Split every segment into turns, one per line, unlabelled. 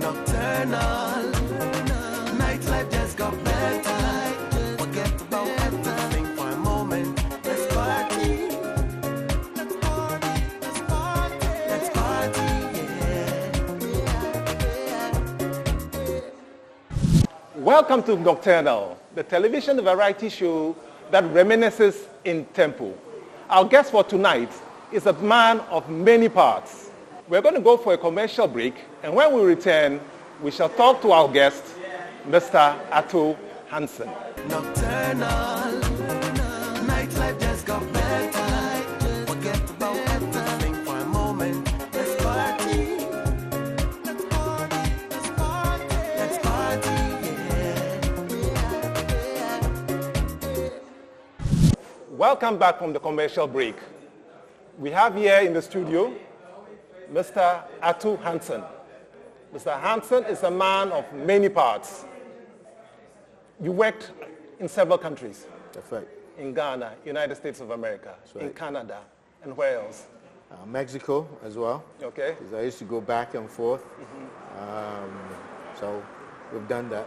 Nocturnal, nightlife just got better. Forget about everything for a moment. Let's party. Let's party. Let's party. Let's party, yeah.
Welcome to Nocturnal, the television variety show that reminisces in tempo. Our guest for tonight is a man of many parts. We're going to go for a commercial break, and when we return, we shall talk to our guest, Mr. Atto Hansen.
Nocturnal, nightlife just got better. Forget about everything for a moment. Let's party. Let's party. Let's party. Let's party, yeah.
Welcome back from the commercial break. We have here in the studio Mr. Atto Hansen. Mr. Hansen is a man of many parts. You worked in several countries.
That's right.
In Ghana, United States of America,
right.
in Canada, and where else?
Mexico as well.
Okay.
Because I used to go back and forth. So we've done that.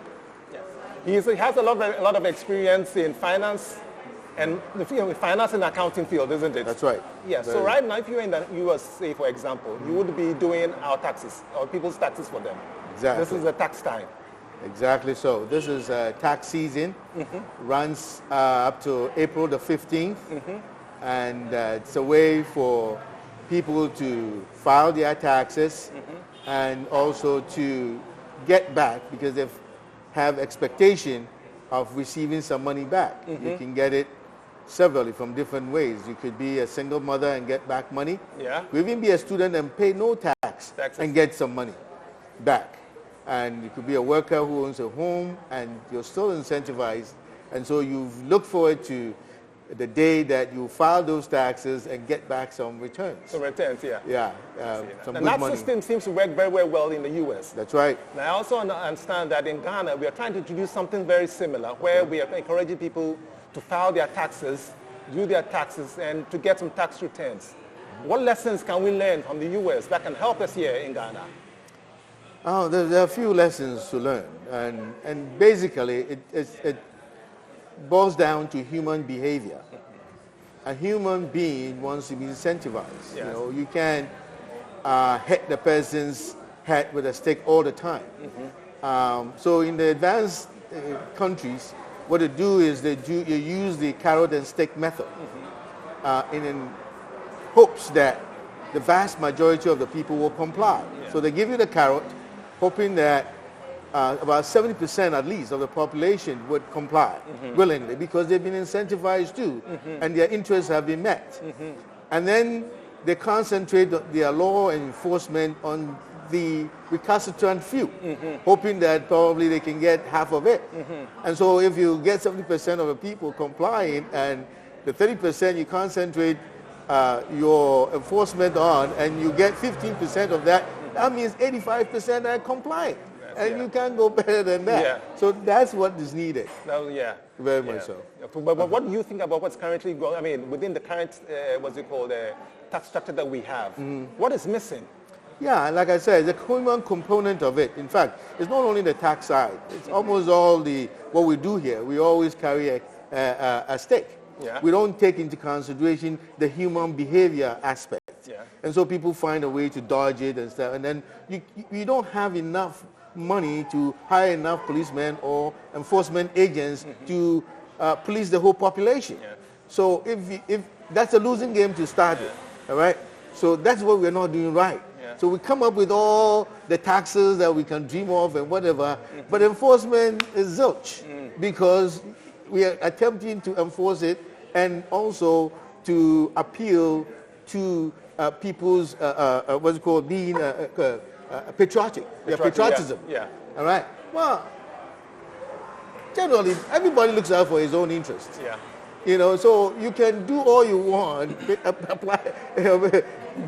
Yes. He has a lot of experience in finance and the finance and accounting field, isn't it?
That's right.
Yeah. So right now, if you're in the US, say for example, you would be doing our taxes, or people's taxes for them.
Exactly.
This is the tax time.
Exactly so. This is tax season. Runs up to April the 15th. And it's a way for people to file their taxes and also to get back, because they have expectation of receiving some money back. You can get it severally from different ways. You could be a single mother and get back money.
Yeah.
You even be a student and pay no taxes and get some money back. And you could be a worker who owns a home and you're still incentivized. And so you've looked forward to the day that you file those taxes and get back some returns.
Some returns, yeah.
Yeah, some
And
good
that
money.
system seems to work very, very well in the US.
That's right.
And I also understand that in Ghana, we are trying to introduce something very similar, where we are encouraging people to file their taxes, do their taxes, and to get some tax returns. What lessons can we learn from the US that can help us here in Ghana?
Oh, there are a few lessons to learn. And basically, it boils down to human behavior. A human being wants to be incentivized.
Yes.
You know, you can't hit the person's head with a stick all the time. So in the advanced countries, what they do is you use the carrot and stick method in hopes that the vast majority of the people will comply.
Yeah.
So they give you the carrot, hoping that about 70% at least of the population would comply willingly, because they've been incentivized to, and their interests have been met. And then they concentrate their law enforcement on the recalcitrant few, hoping that probably they can get half of it. And so if you get 70% of the people complying and the 30% you concentrate your enforcement on, and you get 15% of that, that means 85% are compliant. And you can't go better than that.
Yeah.
So that's what is needed.
Yeah.
Very much so.
But what do you think about what's currently going, I mean, within the current, tax structure that we have? What is missing?
Yeah, like I said, the human component of it. In fact, it's not only the tax side. It's almost all what we do here. We always carry a stake.
Yeah.
We don't take into consideration the human behavior aspect.
Yeah.
And so people find a way to dodge it and stuff. And then you don't have enough money to hire enough policemen or enforcement agents to police the whole population.
Yeah.
So if that's a losing game to start with, all right? So that's what we're not doing right.
Yeah.
So we come up with all the taxes that we can dream of and whatever, but enforcement is zilch because we are attempting to enforce it and also to appeal to people's what's it called, being patriotic, their patriotism.
Yeah.
All right. Well, generally, everybody looks out for his own interests.
Yeah.
You know, so you can do all you want, apply,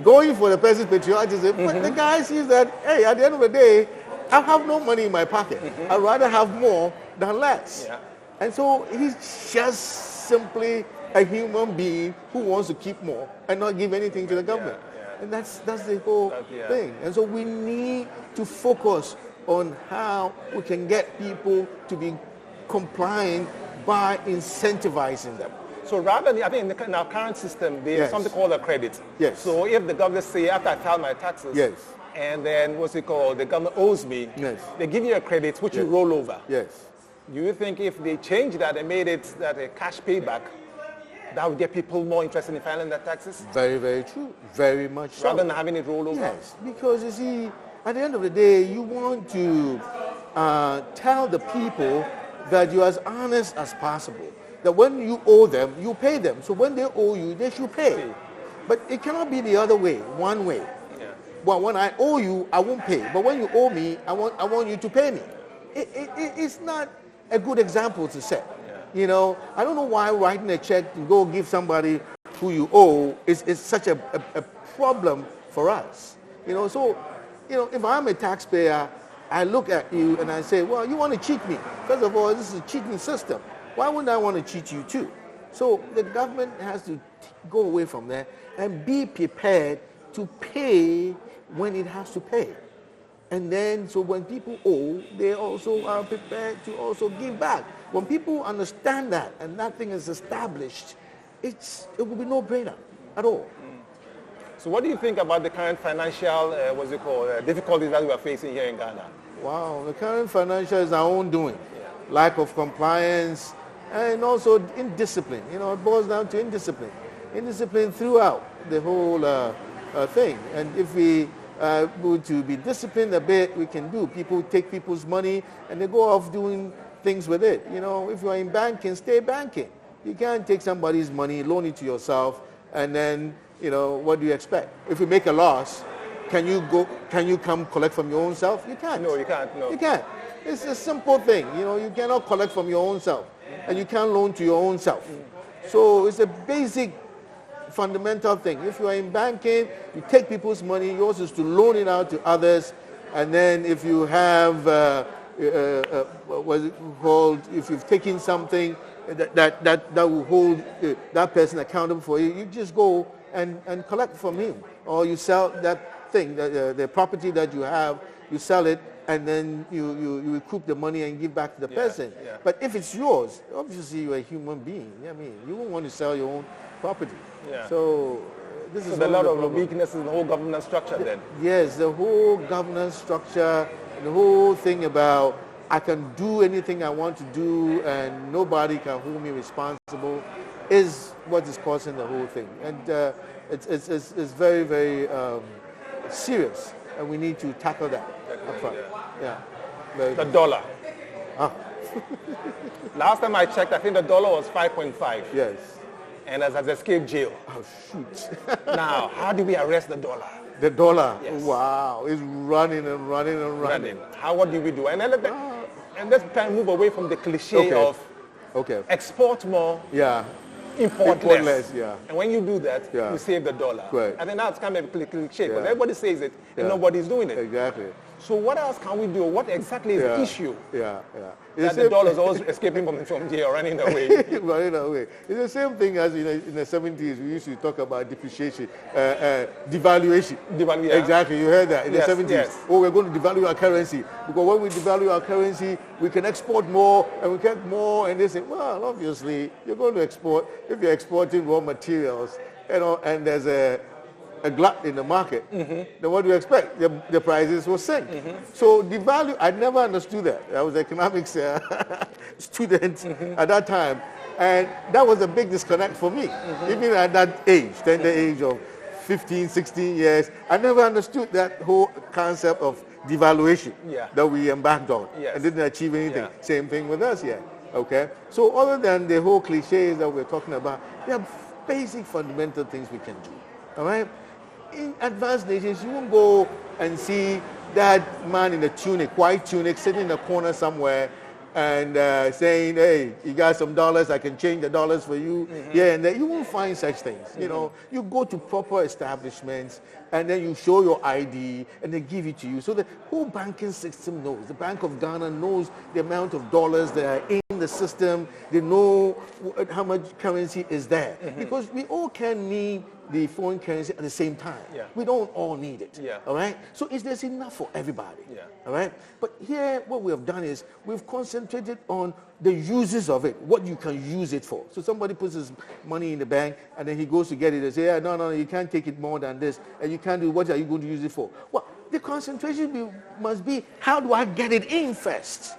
going for the person's patriotism, but the guy sees that, hey, at the end of the day, I have no money in my pocket. I'd rather have more than less.
Yeah.
And so he's just simply a human being who wants to keep more and not give anything to the government.
Yeah.
And that's the whole thing. And so we need to focus on how we can get people to be compliant by incentivizing them.
So rather than, I think in our current system, there's
Yes.
something called a credit.
Yes.
So if the government say, after I file my taxes,
Yes.
and then the government owes me,
Yes.
they give you a credit which you
Yes.
roll over.
Yes.
Do you think if they change that and made it that a cash payback, that would get people more interested in filing their taxes?
Very, very true. Very much so.
Rather than having it roll over?
Yes, because you see, at the end of the day, you want to tell the people that you're as honest as possible. That when you owe them, you pay them. So when they owe you, they should pay. But it cannot be the other way, one way.
Yeah.
Well, when I owe you, I won't pay. But when you owe me, I want you to pay me. It's not a good example to set.
Yeah.
You know, I don't know why writing a check to go give somebody who you owe is such a problem for us. You know, so, you know, if I'm a taxpayer, I look at you and I say, well, you want to cheat me. First of all, this is a cheating system. Why wouldn't I want to cheat you too? So the government has to go away from there and be prepared to pay when it has to pay. And then, so when people owe, they also are prepared to also give back. When people understand that and that thing is established, it will be no brainer at all.
So what do you think about the current financial, difficulties that we are facing here in Ghana?
Wow, the current financial is our own doing. Lack of compliance and also indiscipline. You know, it boils down to indiscipline. Indiscipline throughout the whole thing. And if we were to be disciplined a bit, we can do. People take people's money and they go off doing things with it. You know, if you're in banking, stay banking. You can't take somebody's money, loan it to yourself, and then, you know, what do you expect? If you make a loss, can you come collect from your own self? You can't.
No, you can't. No.
You can't. It's a simple thing. You know, you cannot collect from your own self, and you can't loan to your own self. So it's a basic fundamental thing. If you are in banking, you take people's money, yours is to loan it out to others, and then if you have what's it called, if you've taken something that will hold that person accountable for you, you just go and collect from him, or you sell that thing, the property that you have, you sell it, and then you recoup the money and give back to the person.
Yeah.
But if it's yours, obviously you're a human being. I mean, you won't want to sell your own property.
Yeah.
So this is
So there are a lot of
problem.
weaknesses in the whole governance structure then.
Yes, the whole governance structure, the whole thing about I can do anything I want to do and nobody can hold me responsible is what is causing the whole thing. And it's very, very serious, and we need to tackle that up front. Yeah. Very
The
good.
dollar.
Ah,
Last time I checked, I think the dollar was 5.5
yes.
and has escaped jail.
Oh, shoot.
Now, how do we arrest the dollar?
The dollar,
Yes.
wow, is running and running and running.
What do we do? And let's try and move away from the cliche
Okay.
of
Okay.
export more,
Yeah.
import less.
Yeah.
And when you do that,
Yeah.
you save the dollar.
Right.
I think that's kind of a cliche, but
Yeah.
everybody says it and
Yeah.
nobody's doing it.
Exactly.
So what else can we do? What exactly is the issue
Yeah.
that the dollar is always escaping from jail, running away?
Running away. It's the same thing as in the 70s. We used to talk about depreciation, devaluation.
Yeah.
Exactly. You heard that in
Yes,
the 70s.
yes.
Oh, we're going to devalue our currency because when we devalue our currency, we can export more and we get more. And they say, well, obviously, you're going to export if you're exporting raw materials, you know, and there's a glut in the market, then what do you expect? The prices will sink. So devalue, I never understood that. I was an economics student at that time, and that was a big disconnect for me. Even at that age, tender age of 15, 16 years, I never understood that whole concept of devaluation that we embarked on and didn't achieve anything.
Yeah.
Same thing with us here. Okay? So other than the whole cliches that we're talking about, there are basic fundamental things we can do. All right? In advanced nations, you won't go and see that man in a tunic, white tunic, sitting in a corner somewhere and saying, hey, you got some dollars, I can change the dollars for you. Yeah, and then you won't find such things. You know, you go to proper establishments and then you show your ID and they give it to you. So the whole banking system knows. The Bank of Ghana knows the amount of dollars that are in the system. They know how much currency is there. Because we all can need the foreign currency at the same time.
Yeah.
We don't all need it.
Yeah.
All right? So there's enough for everybody.
Yeah.
All right? But here, what we have done is we've concentrated on the uses of it, what you can use it for. So somebody puts his money in the bank, and then he goes to get it and say, yeah, no, you can't take it more than this, and you can't do, what are you going to use it for? Well, the concentration must be, how do I get it in first?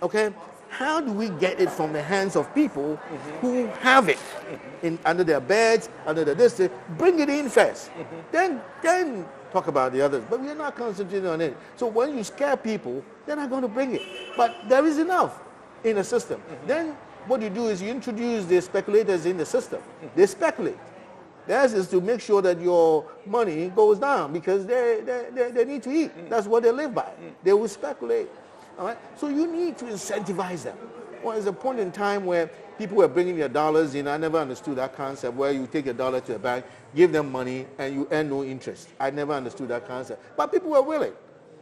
Okay? How do we get it from the hands of people who have it under their beds, under the this? Bring it in first. Then talk about the others. But we are not concentrating on it. So when you scare people, they're not going to bring it. But there is enough in the system. Then what you do is you introduce the speculators in the system. They speculate. Theirs is to make sure that your money goes down because they need to eat. That's what they live by. They will speculate. All right? So you need to incentivize them. Well, there's a point in time where people were bringing their dollars in. I never understood that concept where you take a dollar to a bank, give them money, and you earn no interest. I never understood that concept. But people were willing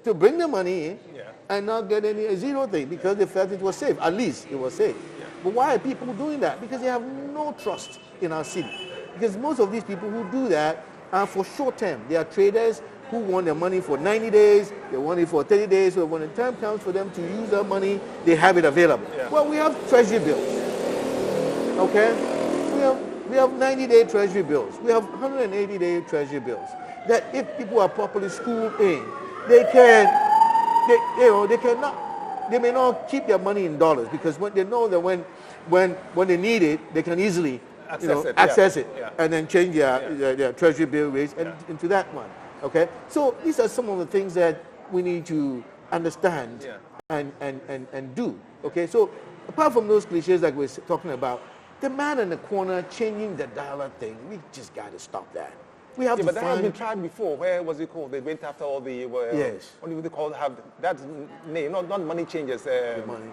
to bring the money in and not get any zero thing because they felt it was safe. At least it was safe. Yeah. But why are people doing that? Because they have no trust in our city. Because most of these people who do that are for short term. They are traders who want their money for 90 days, they want it for 30 days, so when the time comes for them to use their money, they have it available. Yeah. Well, we have treasury bills, okay? We have 90-day treasury bills. We have 180-day treasury bills that if people are properly schooled in, they may not keep their money in dollars because when they know that when they need it, they can easily access it and then change their treasury bill rates into that one. Okay, so these are some of the things that we need to understand and do. Okay, so apart from those cliches that we're talking about, the man in the corner changing the dollar thing, we just got to stop that. We have to
but that has
find...
been tried before. Where was it called? They went after all the...
yes.
What do they call it? That's name, not money changers.
The money.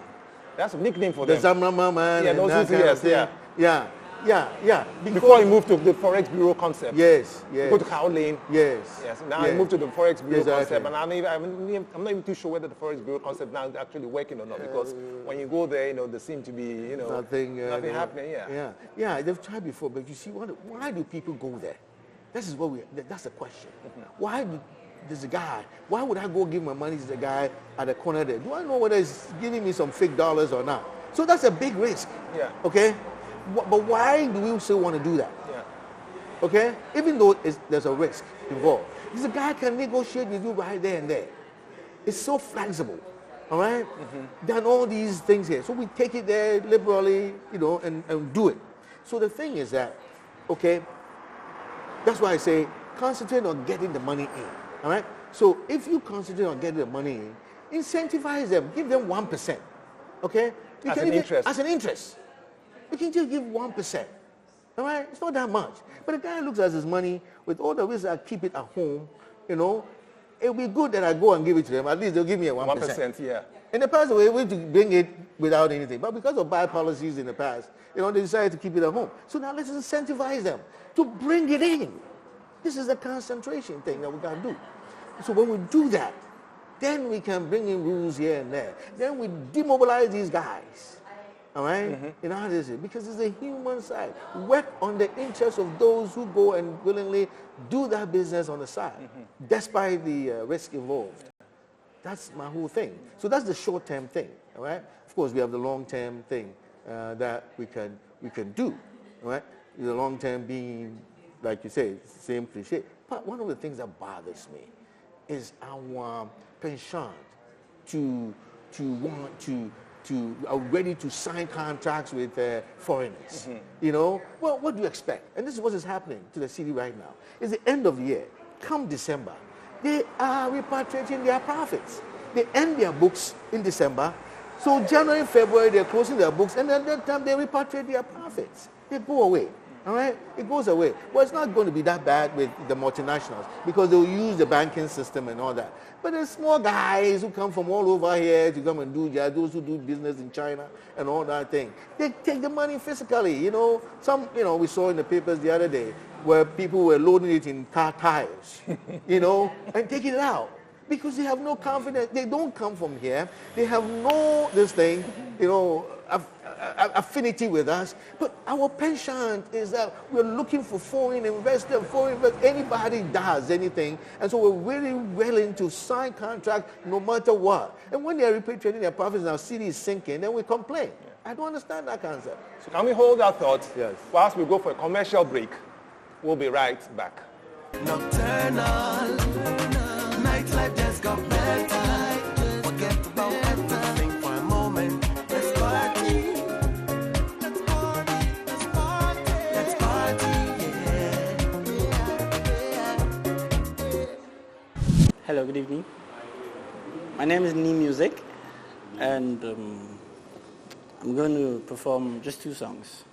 That's a nickname for
the
them.
The Zamrama man.
Yeah,
and
those
that kind of thing. Yeah.
Before he moved to the Forex Bureau concept.
Yes.
Go to Cow Lane.
Yes.
Now he moved to the Forex Bureau concept. And
Exactly.
I'm not even too sure whether the Forex Bureau concept now is actually working or not. Because when you go there, there seem to be,
nothing
happening.
Yeah, they've tried before. But you see, why do people go there? That's the question. Why would I go give my money to the guy at the corner there? Do I know whether he's giving me some fake dollars or not? So that's a big risk.
Yeah.
Okay? But why do we still want to do that?
Yeah.
Okay? Even though there's a risk involved. Because the guy can negotiate with you right there and there. It's so flexible. All right? Done all these things here. So we take it there liberally, and do it. So the thing is that, okay, that's why I say concentrate on getting the money in. All right? So if you concentrate on getting the money in, incentivize them. Give them 1%. Okay?
As an interest.
You can just give 1%. All right? It's not that much. But the guy looks at his money with all the risks I keep it at home, it would be good that I go and give it to them. At least they'll give me a 1%.
1%, yeah.
In the past, we were able to bring it without anything. But because of bad policies in the past, they decided to keep it at home. So now let's incentivize them to bring it in. This is a concentration thing that we got to do. So when we do that, then we can bring in rules here and there. Then we demobilize these guys. All right? How is it? Because it's a human side. Work on the interests of those who go and willingly do that business on the side, despite the risk involved. That's my whole thing. So that's the short-term thing. All right? Of course, we have the long-term thing that we can do. All right? The long-term being, like you say, same cliche. But one of the things that bothers me is our penchant to want to are ready to sign contracts with foreigners. Well, what do you expect? And this is what is happening to the city right now. It's the end of the year. Come December, they are repatriating their profits. They end their books in December. So January, February, they're closing their books, and at that time they repatriate their profits. They go away. All right? It goes away. Well, it's not going to be that bad with the multinationals because they'll use the banking system and all that. But there's small guys who come from all over here to come and do those who do business in China and all that thing. They take the money physically, Some, we saw in the papers the other day where people were loading it in car tires, and taking it out. Because they have no confidence. They don't come from here. They have no, affinity with us. But our penchant is that we're looking for foreign investors, anybody does anything. And so we're really willing to sign contracts no matter what. And when they're repatriating their profits and our city is sinking, then we complain. I don't understand that concept.
So can we hold our thoughts
Yes.
whilst we go for a commercial break? We'll be right back.
Nocturnal, nightlife just got better. Forget about everything for a moment. Let's party. Let's party. Let's party. Let's party. Yeah.
Hello, good evening. My name is Nee Music, and I'm going to perform just 2 songs.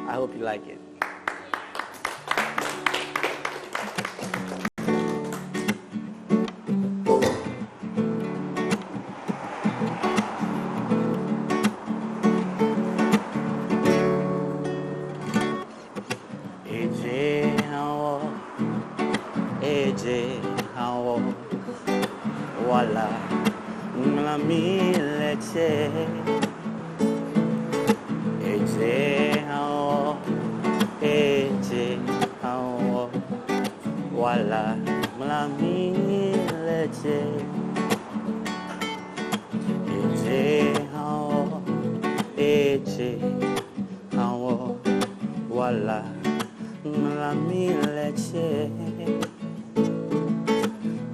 I hope you like it. Wala mami leche eje hao wala mami leche eje hao wala mami leche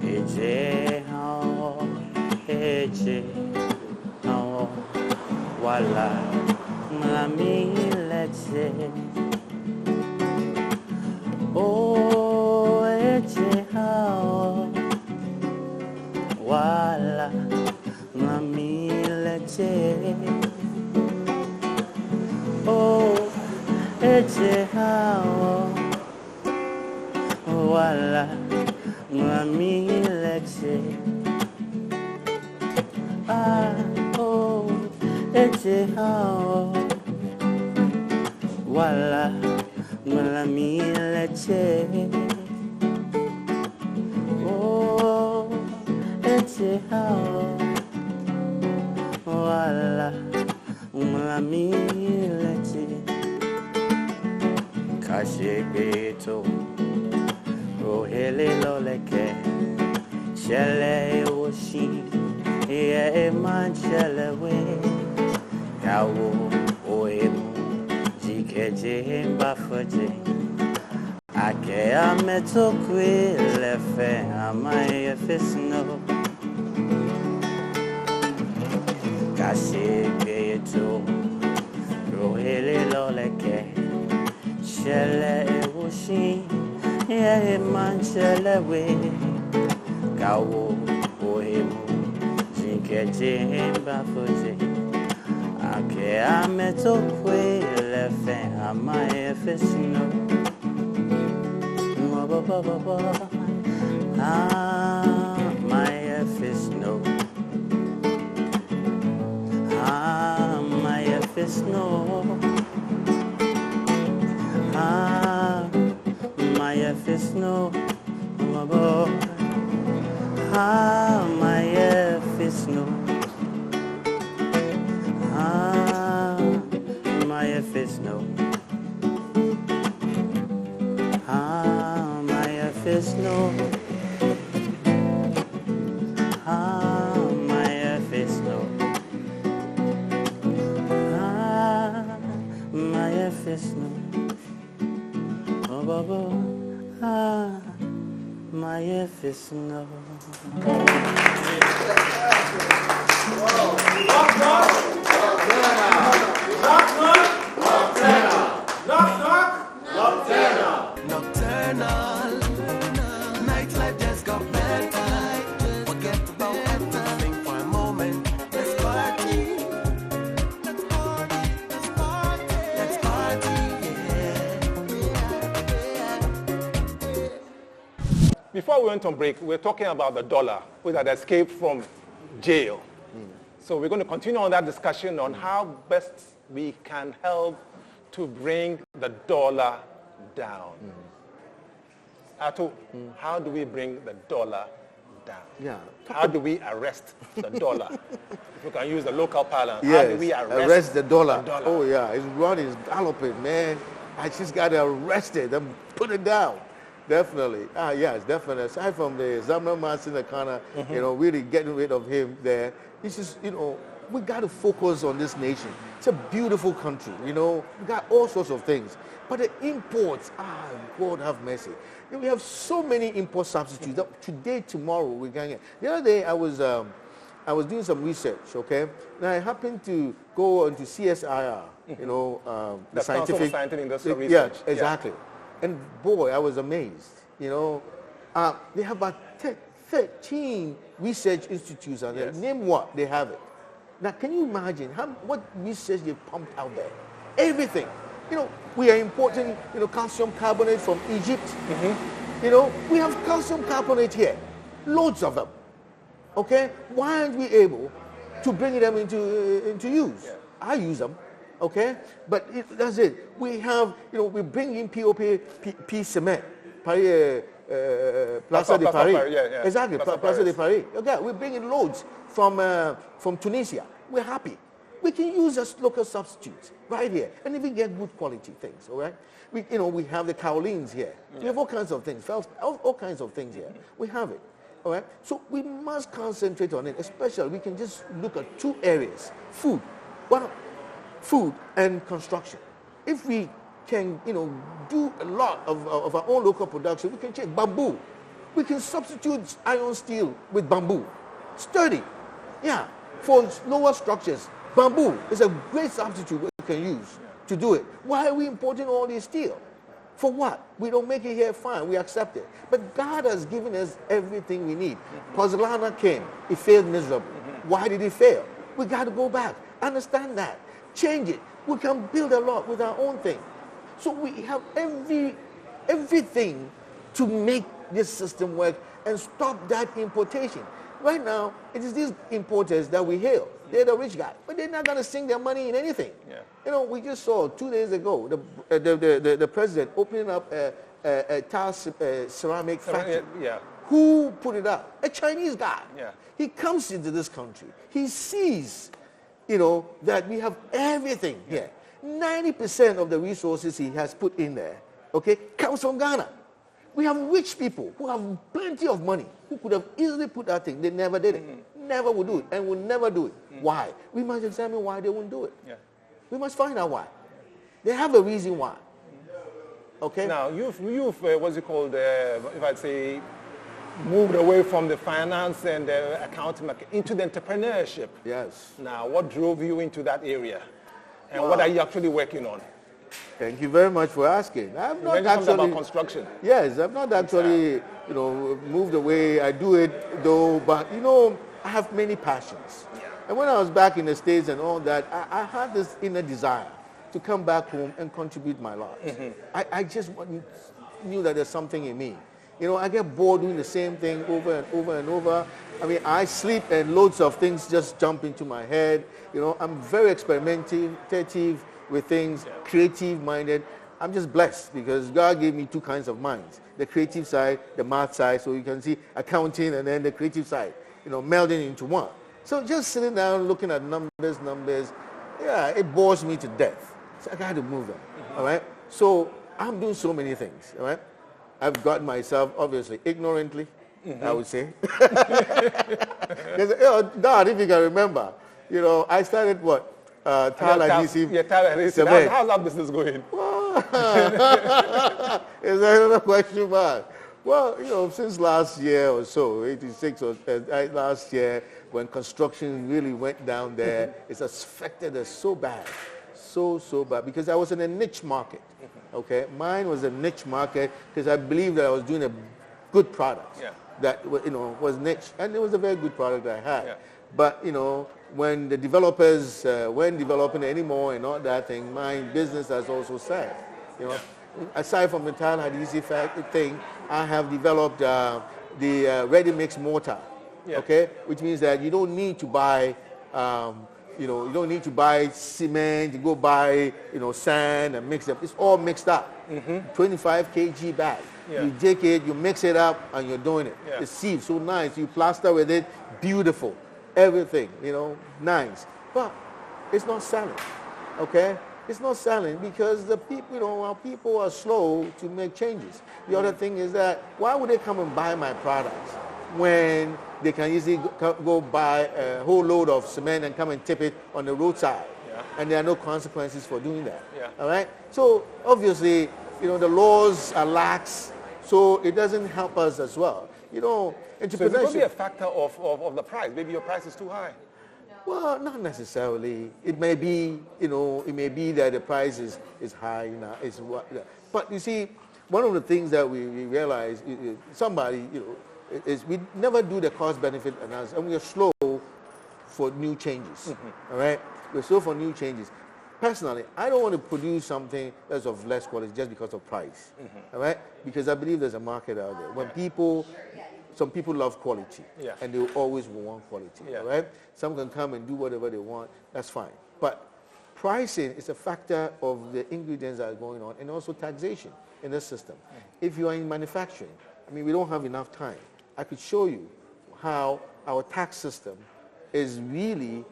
eje hao wala mami leche oh eje hao wala mami leche oh eje hao wala mami leche oh eje hao wala mami leche oh eje hao wala mami leche kashebeto rohele loleke shele oshi ye manchelewe kawo oemu jikeje mbafoje ake ametokwe lefe amaye fisno kashebeto rohele loleke shele oshi ye manchelewe kawo oemu jikeje mbafoje ake ametokwe lefe amaye fisno amaye fisno amaye fisno amaye fisno amaye fisno amaye fisno amaye fisno amaye fisno amaye fisno amaye fisno.
Nocturnal, nightlife just got better. Forget about everything for a moment. Let's party. Let's party. Let's party. Let's party. Yeah.
Before we went on break, we were talking about the dollar, which had escaped from jail. So we're going to continue on that discussion on how best we can help to bring the dollar down. Ato, how do we bring the dollar down.
Yeah.
How do we arrest the dollar? If we can use the local parlance,
Yes,
how do we
arrest the dollar?
the dollar?
Oh yeah, his run is galloping, man. I just got to arrest it and put it down. Definitely. Yes, definitely. Aside from the Zamra Mas in the corner, really getting rid of him there, it's just, we got to focus on this nation. It's a beautiful country, we got all sorts of things. But the imports, God have mercy. We have so many import substitutes. Today, tomorrow, we're going to get. The other day, I was doing some research, okay? And I happened to go into CSIR, the scientific
industrial
research.
research.
Yeah, exactly. And boy, I was amazed. They have about 13 research institutes out there.
Yes.
Name what, they have it. Now, can you imagine what research they pumped out there? Everything. We are importing, calcium carbonate from Egypt. We have calcium carbonate here, loads of them. Okay, why aren't we able to bring them into use?
Yeah.
I use them. Okay, but that's it. We have, we bring in POP, P cement, Paris, Plaza de Paris.
Yeah.
Exactly, Plaza de Paris. Okay, we bring in loads from Tunisia. We're happy. We can use as local substitutes right here, and even get good quality things. All right, we have the kaolins here. Yeah. We have all kinds of things, all kinds of things here. We have it. All right, so we must concentrate on it. Especially, we can just look at two areas: food. Food and construction. If we can, do a lot of our own local production, we can change bamboo. We can substitute iron steel with bamboo. Sturdy. Yeah. For lower structures, bamboo is a great substitute we can use to do it. Why are we importing all this steel? For what? We don't make it here, fine, we accept it. But God has given us everything we need. Pozzolana came, it failed miserably. Why did it fail? We got to go back. Understand that. Change it. We can build a lot with our own thing. So we have everything to make this system work and stop that importation. Right now, it is these importers that we hail. They're the rich guy, but they're not going to sink their money in anything. Yeah. We just saw 2 days ago the president opening up a tile ceramic factory.
Yeah.
Who put it up? A Chinese guy.
Yeah.
He comes into this country. He sees, that we have everything here. 90% of the resources he has put in there, okay, comes from Ghana. We have rich people who have plenty of money who could have easily put that thing. They never did it. Never would do it and will never do it. Why? We must examine why they won't do it. Yeah. We must find out why. They have a reason why. Okay?
Now, you've what's it called, if I'd say, moved away from the finance and the accounting market into the entrepreneurship.
Yes.
Now, what drove you into that area? And what are you actually working on?
Thank you very much for asking. I've not actually
about construction.
Yes, I've not actually, moved away. I do it though, but I have many passions. Yeah. And when I was back in the States and all that, I had this inner desire to come back home and contribute my lot. I just knew that there's something in me. I get bored doing the same thing over and over and over. I mean, I sleep and loads of things just jump into my head. I'm very experimentative with things, creative-minded. I'm just blessed because God gave me two kinds of minds, the creative side, the math side, so you can see accounting and then the creative side, melding into one. So just sitting down looking at numbers, yeah, it bores me to death. So I got to move them, all right? So I'm doing so many things, all right? I've got myself, obviously, ignorantly, I would say. God, if you can remember, I started what? Tile adhesive.
Yeah, tile adhesive. How's that business going?
Is that another question mark? Well, since last year or so, 86 or last year, when construction really went down there, it's affected us so bad, so bad, because I was in a niche market. Okay, mine was a niche market because I believed that I was doing a good product that was niche, and it was a very good product I had. Yeah. But when the developers weren't developing anymore and all that thing, my business has also said. Aside from the tile adhesive thing, I have developed the ready-mix mortar. Yeah. Okay, which means that you don't need to buy. You don't need to buy cement. You go buy, sand and mix them. It's all mixed up. 25 kg bag.
Yeah.
You take it, you mix it up, and you're doing it.
Yeah.
The sieve, so nice. You plaster with it, beautiful. Everything, nice. But it's not selling, okay? It's not selling because the people, our people are slow to make changes. The other thing is that why would they come and buy my products when they can easily go buy a whole load of cement and come and tip it on the roadside?
Yeah.
And there are no consequences for doing that.
Yeah.
All right? So obviously, the laws are lax, so it doesn't help us as well.
So it could be a factor of the price. Maybe your price is too high.
Well, not necessarily. It may be, it may be that the price is high. But you see, one of the things that we realize, is we never do the cost-benefit analysis, and we are slow for new changes. All right? We're slow for new changes. Personally, I don't want to produce something that's of less quality just because of price. All right? Because I believe there's a market out there. When some people love quality, and they always will want quality, right? Some can come and do whatever they want, that's fine. But pricing is a factor of the ingredients that are going on, and also taxation in this system. If you are in manufacturing, we don't have enough time. I could show you how our tax system is really,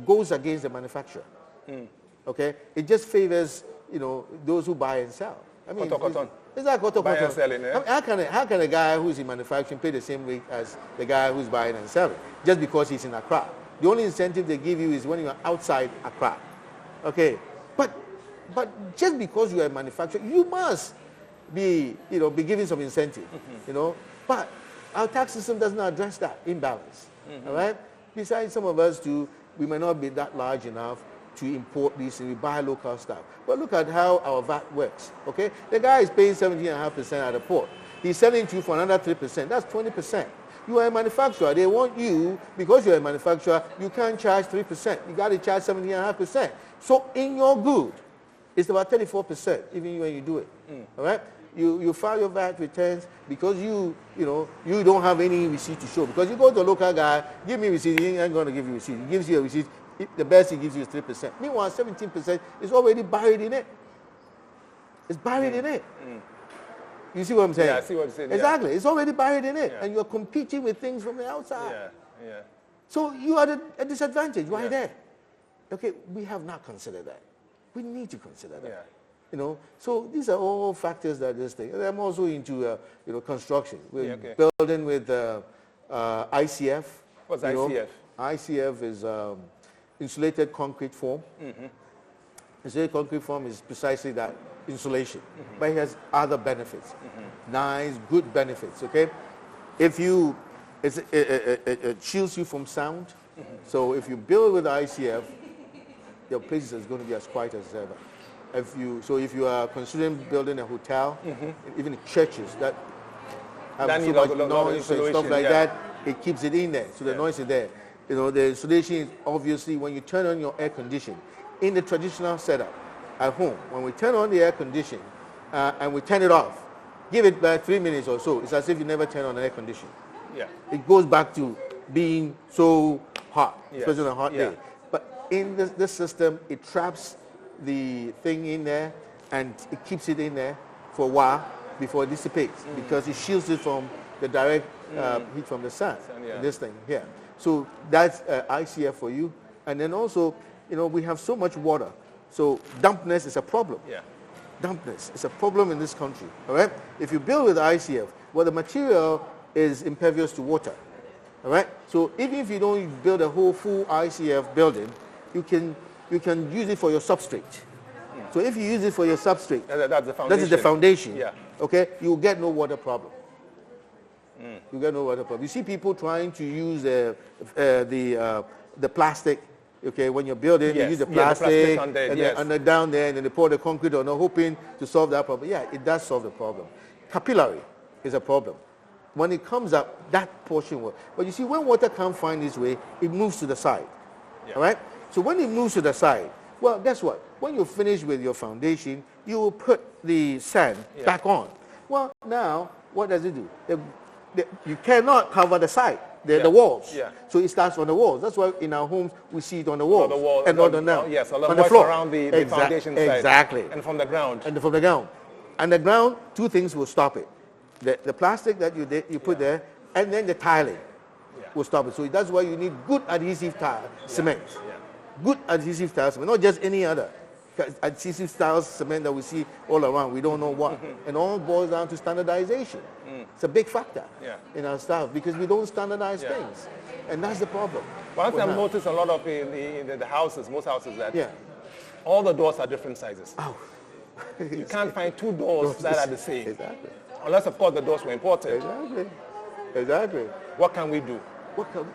goes against the manufacturer. Okay? It just favors, those who buy and sell. It's like
buy and selling, yeah?
How can a guy who's in manufacturing pay the same rate as the guy who's buying and selling just because he's in Accra? The only incentive they give you is when you're outside Accra. Okay, but just because you are a manufacturer, you must be given some incentive. But our tax system doesn't address that imbalance. All right. Besides, some of us we may not be that large enough to import these and we buy local stuff. But look at how our VAT works, okay? The guy is paying 17.5% at the port. He's selling to you for another 3%. That's 20%. You are a manufacturer. They want you, because you're a manufacturer, you can't charge 3%. You got to charge 17.5%. So in your good, it's about 34%, even when you do it, all right? You file your VAT returns because you don't have any receipt to show. Because you go to a local guy, give me a receipt, he ain't going to give you a receipt. He gives you a receipt. The best he gives you is 3%. Meanwhile, 17% is already buried in it. It's buried in it. You see what I'm saying?
Yeah, I see what you're saying.
Exactly. It's already buried in it.
Yeah.
And you're competing with things from the outside.
Yeah.
So you are at a disadvantage right there. Okay, we have not considered that. We need to consider that. So these are all factors that this thing. And I'm also into construction. We're building with ICF.
What's ICF?
ICF is insulated concrete form. Insulated concrete form is precisely that, insulation. But it has other benefits. Nice, good benefits, okay? It shields you from sound. So if you build with ICF, your place is going to be as quiet as ever. If you are considering building a hotel, even the churches that have so much noise and stuff like that, it keeps it in there. So the noise is there. The insulation is obviously when you turn on your air conditioning. In the traditional setup at home, when we turn on the air conditioning and we turn it off, give it back 3 minutes or so, it's as if you never turn on an air conditioning. It goes back to being so hot, especially on a hot day. But in this system, it traps the thing in there and it keeps it in there for a while before it dissipates because it shields it from the direct heat from the sun. This thing here. So that's ICF for you. And then also, we have so much water. So dampness is a problem. Dampness is a problem in this country. All right? If you build with ICF, the material is impervious to water. All right? So even if you don't build a whole full ICF building, you can use it for your substrate. So if you use it for your substrate,
that's the foundation.
That is the foundation.
Yeah.
Okay? You get no water problem. You get no water problem. You see people trying to use the plastic. Okay, when you're building, they use the plastic, and then down there, and then they pour the concrete on, hoping to solve that problem. Yeah, it does solve the problem. Capillary is a problem. When it comes up, that portion will. But you see, when water can't find its way, it moves to the side. All right? So when it moves to the side, well, guess what? When you're finished with your foundation, you will put the sand back on. Well, now, what does it do? You cannot cover the side, the walls. So it starts on the walls. That's why in our homes, we see it on the walls. And not on the
along
floor.
around the foundation side.
Exactly.
And from the ground.
And from the ground. underground, two things will stop it. The plastic that you put there, and then the tiling will stop it. So that's why you need good adhesive cement.
Yeah.
Good adhesive tile cement, not just any other adhesive style cement that we see all around. We don't know what. And all boils down to standardization. It's a big factor in our stuff because we don't standardize things. And that's the problem.
One thing I've noticed a lot of in the houses, most houses, that all the doors are different sizes.
Oh.
You can't find two doors that are the same.
Exactly.
Unless, of course, the doors were imported.
Exactly.
What can we do?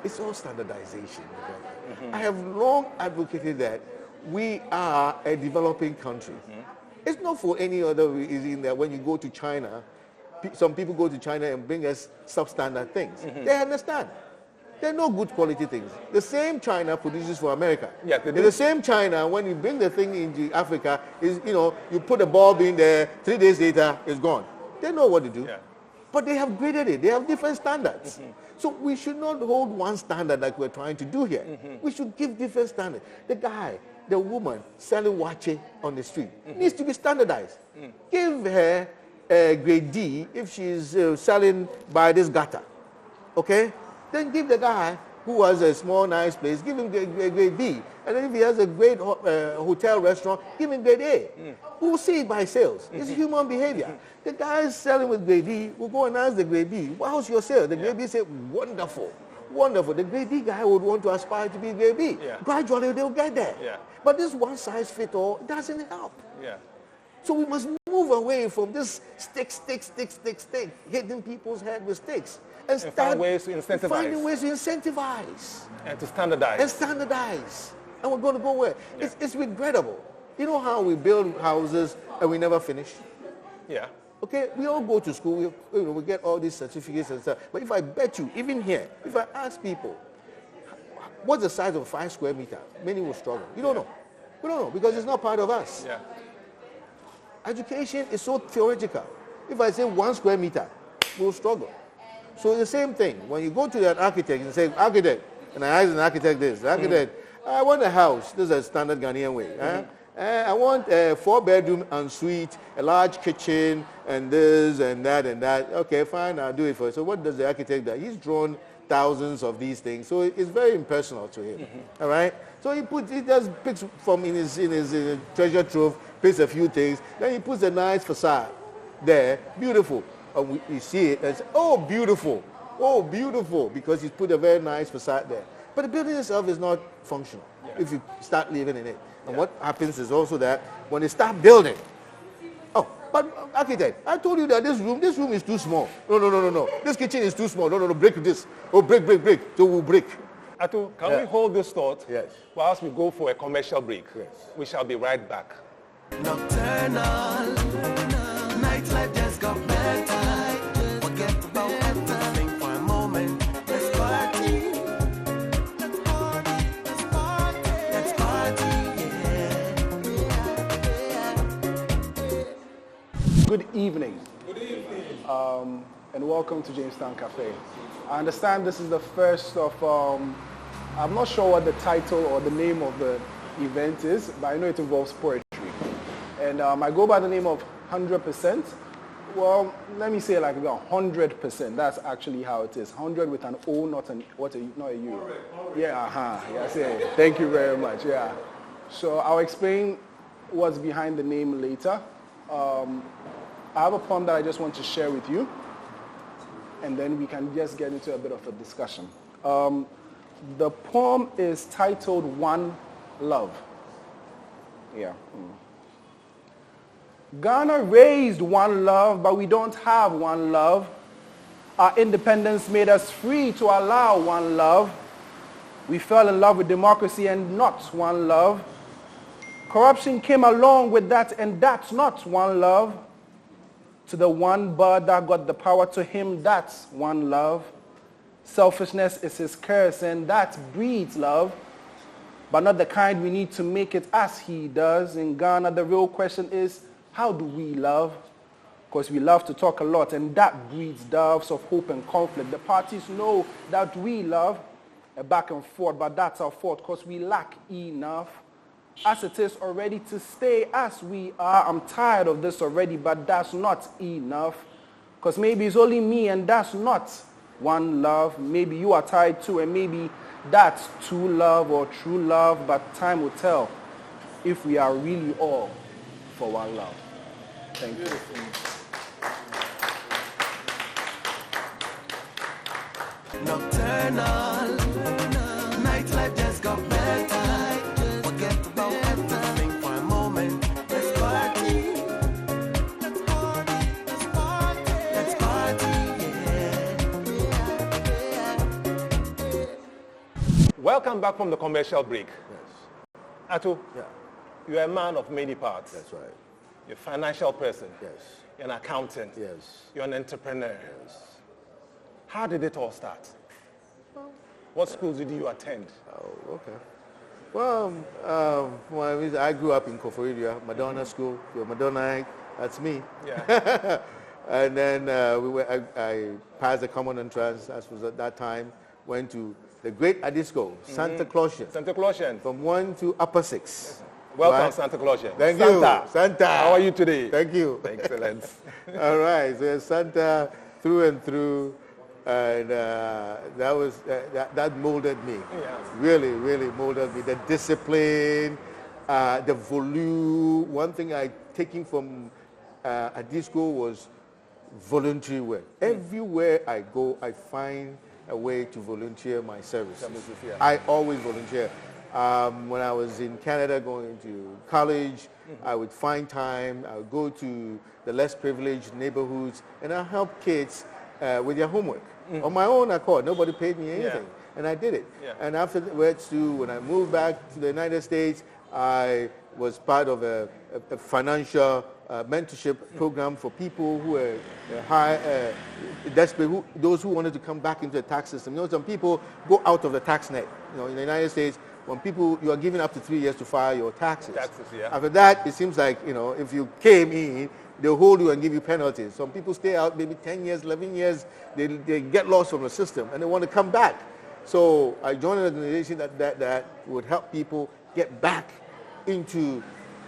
It's all standardization. I have long advocated that we are a developing country. It's not for any other reason that when you go to China, some people go to China and bring us substandard things. They understand. They're no good quality things. The same China produces for America.
Yeah,
the same China, when you bring the thing into Africa, is you put a bulb in there, 3 days later, it's gone. They know what to do. Yeah. But they have graded it. They have different standards. So we should not hold one standard like we're trying to do here. We should give different standards. The guy, the woman selling wache on the street needs to be standardized. Give her a grade D if she's selling by this gutter. Okay? Then give the guy who has a small, nice place, give him grade B. And then if he has a great hotel restaurant, give him grade A. We'll see it by sales. It's human behavior. The guy selling with grade D will go and ask the grade B, how's your sale? The grade B say, wonderful, wonderful. The grade D guy would want to aspire to be grade B. Gradually, they'll get there. But this one size fit all doesn't help. So we must move away from this stick, hitting people's head with sticks. And
find ways to incentivize.
Finding ways to incentivize.
And to standardize. And we're going to go where? It's regrettable. You know how we build houses and we never finish? Yeah. Okay, we all go to school, we get all these certificates and stuff. But if I bet you, even here, if I ask people, what's the size of a 5 square meter? Many will struggle. You don't know. We don't know because it's not part of us. Education is so theoretical. If I say 1 square meter, we'll struggle. So the same thing. When you go to that architect and say, architect, and I ask an architect this, architect, I want a house. This is a standard Ghanaian way. I want a 4-bedroom ensuite, a large kitchen, and this and that and that. Okay, fine, I'll do it for you. So what does the architect do? He's drawn thousands of these things, so it's very impersonal to him. All right. So he just picks from in his treasure trove, picks a few things, then he puts a nice facade there, beautiful. And we see it and say, oh, beautiful, because he's put a very nice facade there. But the building itself is not functional if you start living in it. And what happens is also that when they start building, but architect, I told you that this room is too small. No. This kitchen is too small. No, break this. Oh, break. So we'll break. Atu, can we hold this thought?
Yes.
Whilst we go for a commercial break?
Yes.
We shall be right back.
Nocturnal, nightlife just got better. Forget about everything for a moment. Let's party. Let's party, yeah.
Good evening. And welcome to Jamestown Cafe. I understand this is the first of, I'm not sure what the title or the name of the event is, but I know it involves poetry. And I go by the name of 100%. Well, let me say like 100%. That's actually how it is. 100 with an O, not a U. Yeah, Yes, yeah. Thank you very much. Yeah. So I'll explain what's behind the name later. I have a poem that I just want to share with you, and then we can just get into a bit of a discussion. The poem is titled One Love. Yeah. Ghana raised one love, but we don't have one love. Our independence made us free to allow one love. We fell in love with democracy and not one love. Corruption came along with that, and that's not one love. To the one bird that got the power, to him that's one love. Selfishness is his curse, and that breeds love, but not the kind we need to make it as he does. In Ghana, the real question is, how do we love? Because we love to talk a lot, and that breeds doves of hope and conflict. The parties know that we love a back and forth, but that's our fault because we lack enough. as it is already, to stay as we are. I'm tired of this already, but that's not enough. Because maybe it's only me and that's not one love. Maybe you are tired too, and maybe that's true love or true love, but time will tell if we are really all for one love. Thank you.
Nocturnal, nightlife just got better. Forget about everything for a moment. Let's party. Let's party. Let's party. Let's party. Yeah.
Welcome back from the commercial break.
Yes.
Ato,
Yeah.
you're a man of many parts.
That's right.
You're a financial person.
Yes.
You're an accountant.
Yes.
You're an entrepreneur.
Yes.
How did it all start? What schools did you attend?
Oh, okay. Well, I grew up in Koforidua, Madonna School. You're Madonna, that's me.
Yeah.
And then I passed the common entrance, as was at that time, went to the great Adisco, Santa Clausian,
Santa Clausian.
from 1 to upper 6.
Welcome,
Right?
Santa Clausian.
Thank
Santa.
you. Santa.
How are you today?
Thank you.
Excellent.
All right, so Santa through and through, and that molded me.
Yeah.
Really molded me. The discipline, the volume. One thing I taking from a disco was voluntary work. Everywhere I go, I find a way to volunteer my services.
Yeah.
I always volunteer. When I was in Canada going to college, I would find time. I would go to the less privileged neighborhoods and I help kids with their homework on my own accord. Nobody paid me anything, and I did it.
Yeah.
And afterwards, too, when I moved back to the United States, I was part of a financial mentorship program for people who were desperate, those who wanted to come back into the tax system. You know, some people go out of the tax net. You know, in the United States, when people, you are given up to 3 years to file your taxes.
Yeah.
After that, it seems like, you know, if you came in, they'll hold you and give you penalties. Some people stay out maybe 10 years, 11 years, they get lost from the system and they want to come back. So I joined an organization that would help people get back into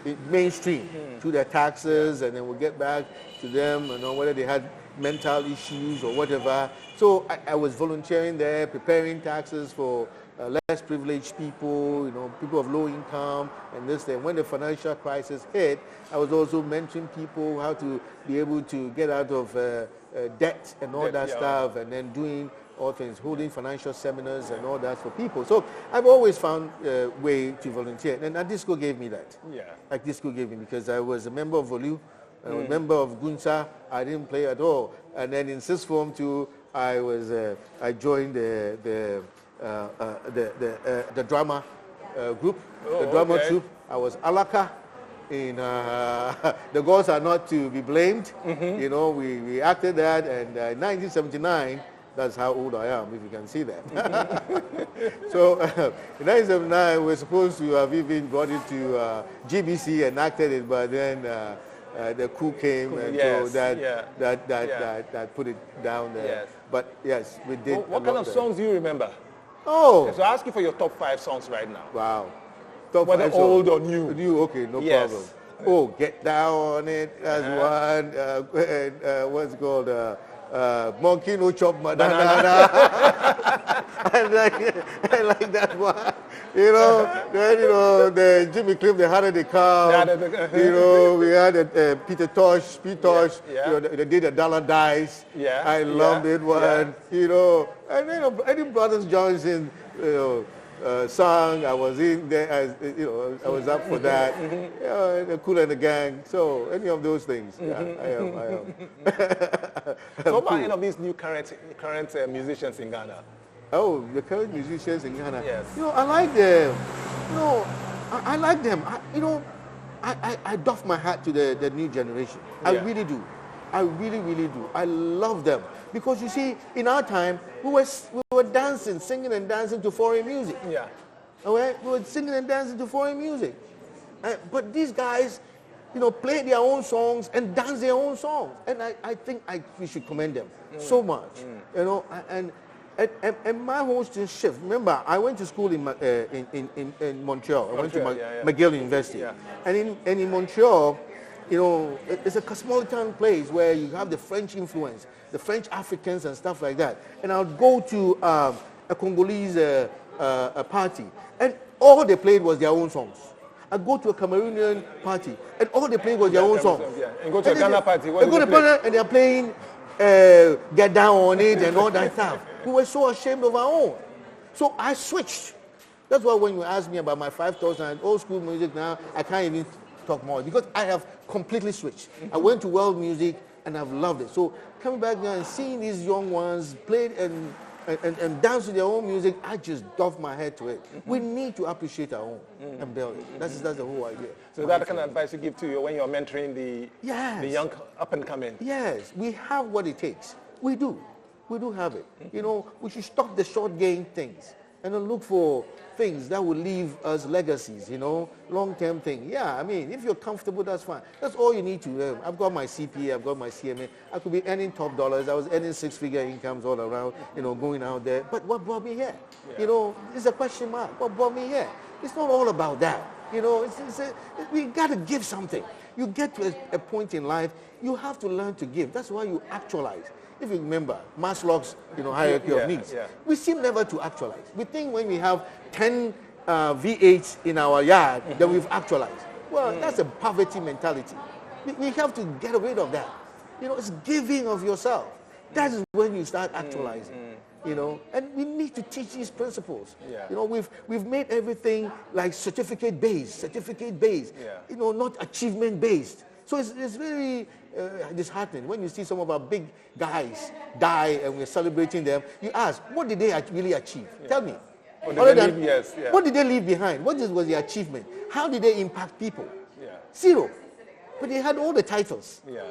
the mainstream to their taxes, and then we'll get back to them, you know, whether they had mental issues or whatever. So I was volunteering there, preparing taxes for less privileged people, you know, people of low income, and this thing. When the financial crisis hit, I was also mentoring people how to be able to get out of debt and all that stuff, and then doing all things, holding financial seminars and all that for people. So I've always found a way to volunteer, and Adisco gave me that.
Yeah.
Adisco gave me, because I was a member of Volu, a member of Gunsa. I didn't play at all, and then in sixth form too, I joined the drama group, the drama troupe. I was Alaka in The Gods Are Not to Be Blamed. You know, we acted that, and in 1979, that's how old I am, if you can see that. So in 1979, we were supposed to have even brought it to GBC and acted it, but then the coup came, and so that put it down there.
Yes.
But yes, we did.
What kind of songs do you remember?
Oh,
So I ask you for your top 5 songs right now.
wow. Top
Whether
5 songs.
old or new.
New, okay, no
Yes.
problem. Oh, Get Down on It, that's one. What's it called? Monkey No Chop Banana. I like that one. You know, then, you know, the Jimmy Cliff, The Harder They Come. You know, we had Peter Tosh, Pete Tosh.
Yeah.
You know, they did a Dollar Dice.
Yeah.
I loved it one.
Yeah.
You know, and then Eddie Brothers Johnson, you know, song. I was in there, you know, I was up for that. The Cool and the Gang. So any of those things, yeah, I am.
So about any of these new current musicians in Ghana?
Oh, the current musicians in Ghana.
Yes.
You know, I like them. You know, I like them. You know, I doff my hat to the new generation. I
Yeah.
really do. I really do. I love them. Because you see, in our time, we were dancing, singing and dancing to foreign music.
Yeah.
Okay? We were singing and dancing to foreign music. But these guys, you know, play their own songs and dance their own songs. And I think we should commend them so much. You know, and And my whole thing shift. Remember, I went to school in Montreal. I went to McGill University.
Yeah.
And in Montreal, you know, it's a cosmopolitan place where you have the French influence, the French Africans and stuff like that. And I would go to a Congolese party, and all they played was their own songs. I go to a Cameroonian party, and all they played was their own songs.
Yeah. And go to a Ghana party.
They go to Ghana, and they're playing Get Down on It and all that stuff. We were so ashamed of our own. So I switched. That's why when you ask me about my 5,000 old school music now, I can't even talk more because I have completely switched. I went to world music and I've loved it. So coming back now and seeing these young ones play and dance to their own music, I just doff my head to it. We need to appreciate our own and build it. That's the whole idea.
So that's the kind of advice you give to you when you're mentoring the young up and coming.
Yes, we have what it takes. We do. We do have it. You know, we should stop the short game things and then look for things that will leave us legacies, you know, long-term thing. Yeah, I mean, if you're comfortable, that's fine. That's all you need to learn. I've got my CPA, I've got my CMA. I could be earning top dollars. I was earning six-figure incomes all around, you know, going out there. But what brought me here? Yeah. You know, it's a question mark. What brought me here? It's not all about that. You know, we got to give something. You get to a point in life, you have to learn to give. That's why you actualize. If you remember Maslow's, you know, hierarchy of needs, we seem never to actualize. We think when we have 10 V8s in our yard, then we've actualized. Well, that's a poverty mentality. We have to get rid of that. You know, it's giving of yourself. That is when you start actualizing. You know, and we need to teach these principles.
Yeah.
You know, we've made everything like certificate based.
Yeah.
You know, not achievement based. So it's very disheartening when you see some of our big guys die and we're celebrating them. You ask, what did they really achieve? Tell me. What did they leave behind? What was the achievement? How did they impact people?
Yeah.
Zero. But they had all the titles.
Yeah.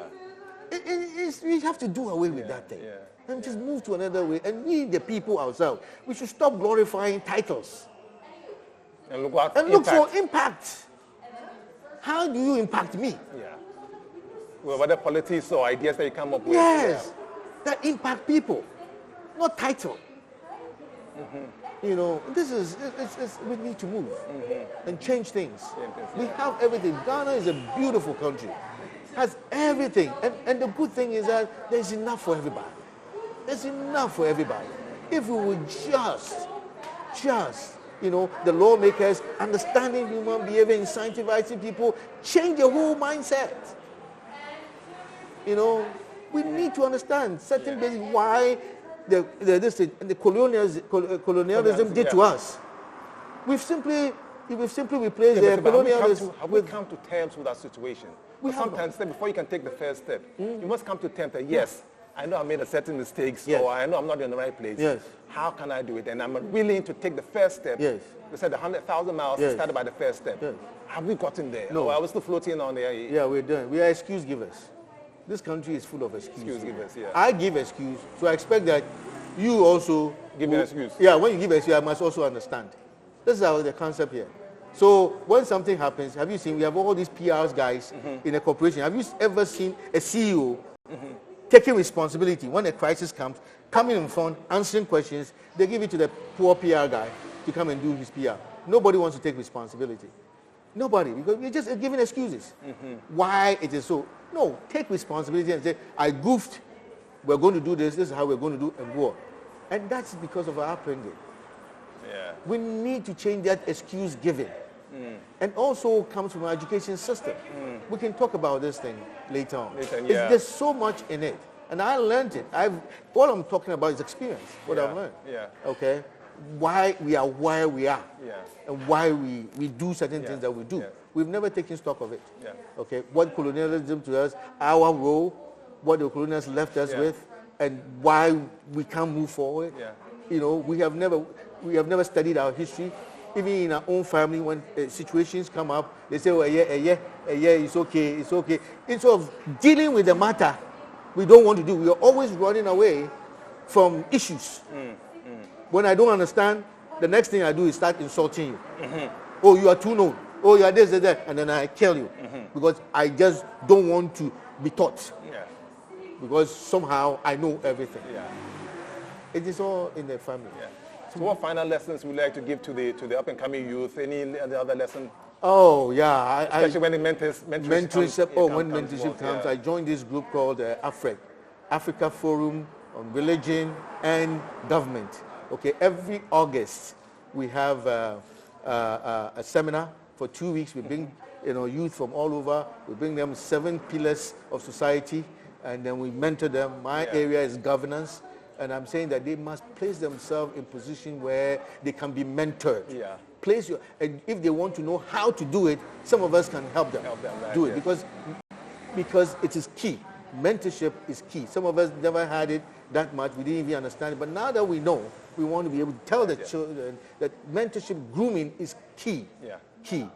We have to do away with that thing. And just move to another way. And we, the people ourselves, we should stop glorifying titles.
And look
for impact. How do you impact me?
Yeah. Well, whether policies or ideas that you come up with.
Yes. That impact people, not title. You know, we need to move and change things. We have everything. Ghana is a beautiful country. Has everything. And the good thing is that there's enough for everybody. There's enough for everybody. If we would just, you know, the lawmakers, understanding human behavior, incentivizing people, change the whole mindset. You know, we need to understand certain basic why the colonialism did to us. We've simply replaced the colonialism.
Have we come to terms with that situation? Sometimes before you can take the first step, you must come to terms that yes, I know I made a certain mistakes, or I know I'm not in the right place.
Yes.
How can I do it? And I'm willing to take the first step.
Yes.
We said 100,000 miles started by the first step.
Yes.
Have we gotten there?
No.
Or are we still floating on there?
Yeah, we're done. We are excuse givers. This country is full of excuses.
Excuse givers, yeah.
I give excuse, so I expect that you also
give me an excuse.
Yeah, when you give excuse, I must also understand. This is the concept here. So when something happens, have you seen, we have all these PRs guys in a corporation. Have you ever seen a CEO taking responsibility when a crisis comes, coming in front, answering questions? They give it to the poor PR guy to come and do his PR. Nobody wants to take responsibility. Nobody, because we're just giving excuses. Why it is so. No, take responsibility and say, I goofed, we're going to do this is how we're going to do, and go on. And that's because of our upbringing.
Yeah.
We need to change that excuse giving. And also comes from our education system. We can talk about this thing later on. There's so much in it. And I learned it. All I'm talking about is experience, what I've learned.
Yeah.
Okay? Why we are where we are.
Yeah.
And why we do certain things that we do.
Yeah.
We've never taken stock of it.
Yeah.
Okay? What colonialism to us, our role, what the colonials left us with, and why we can't move forward.
Yeah.
You know, we have never studied our history. Even in our own family, when situations come up, they say, oh, yeah, it's okay. Instead of dealing with the matter, we don't want to do. We are always running away from issues. When I don't understand, the next thing I do is start insulting you. Oh, you are too known. Oh, you are this, that, and then I kill you. Because I just don't want to be taught.
Yeah.
Because somehow I know everything.
Yeah.
It is all in the family.
Yeah. So what final lessons would you like to give to the up-and-coming youth? Any other lesson?
Oh, yeah.
Especially when the mentorship
When mentorship comes, I joined this group called AFREG, Africa Forum on Religion and Government. Okay, every August we have a seminar for 2 weeks. We bring youth from all over. We bring them 7 pillars of society, and then we mentor them. My area is governance, and I'm saying that they must place themselves in position where they can be mentored.
Yeah.
And if they want to know how to do it, some of us can help them, do it, because it is key. Mentorship is key. Some of us never had it that much. We didn't even understand it. But now that we know, we want to be able to tell the children that mentorship, grooming is key.
Yeah.
Key.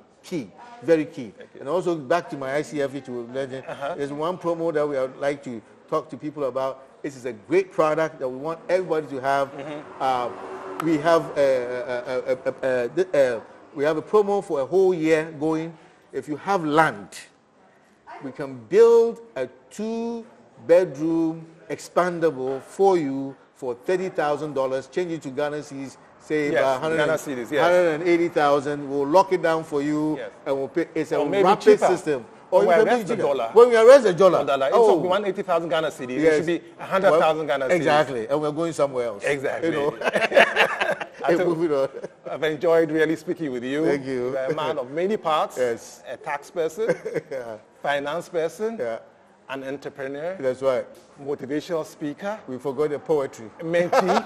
Very key. And also back to my ICFE to legend, there's one promo that we would like to talk to people about. This is a great product that we want everybody to have. We have a promo for a whole year going. If you have land, we can build a 2-bedroom expandable for you for $30,000. Change it to Ghana cedis, say about 180,000. We'll lock it down for you, and we'll pay. It's a rapid system.
Or you can arrest the dollar.
When we arrest the dollar.
Instead of 180,000 Ghana cedis, it should be 100,000 Ghana cedis.
Exactly, and we're going somewhere else.
Exactly. I've enjoyed really speaking with you.
Thank you.
You're a man of many parts.
Yes.
A tax person, finance person, an entrepreneur.
That's right.
Motivational speaker.
We forgot the poetry.
Mentee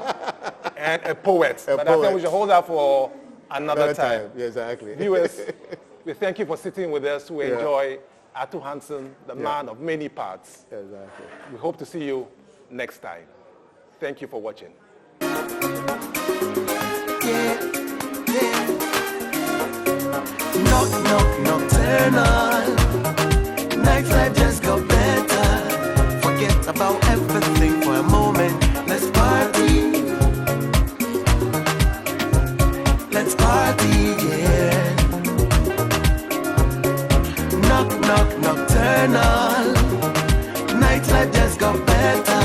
and a poet. I think we should hold that for another time.
Exactly.
Viewers, we thank you for sitting with us. We enjoy Atu Hansen, the man of many parts.
Exactly.
We hope to see you next time. Thank you for watching.
Nocturnal. Nightlife just got better. Forget about everything for a moment. Let's party. Let's party, yeah. Nocturnal. Nightlife just got better.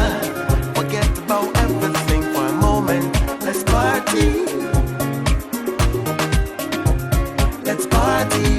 Forget about everything for a moment. Let's party. Let's party.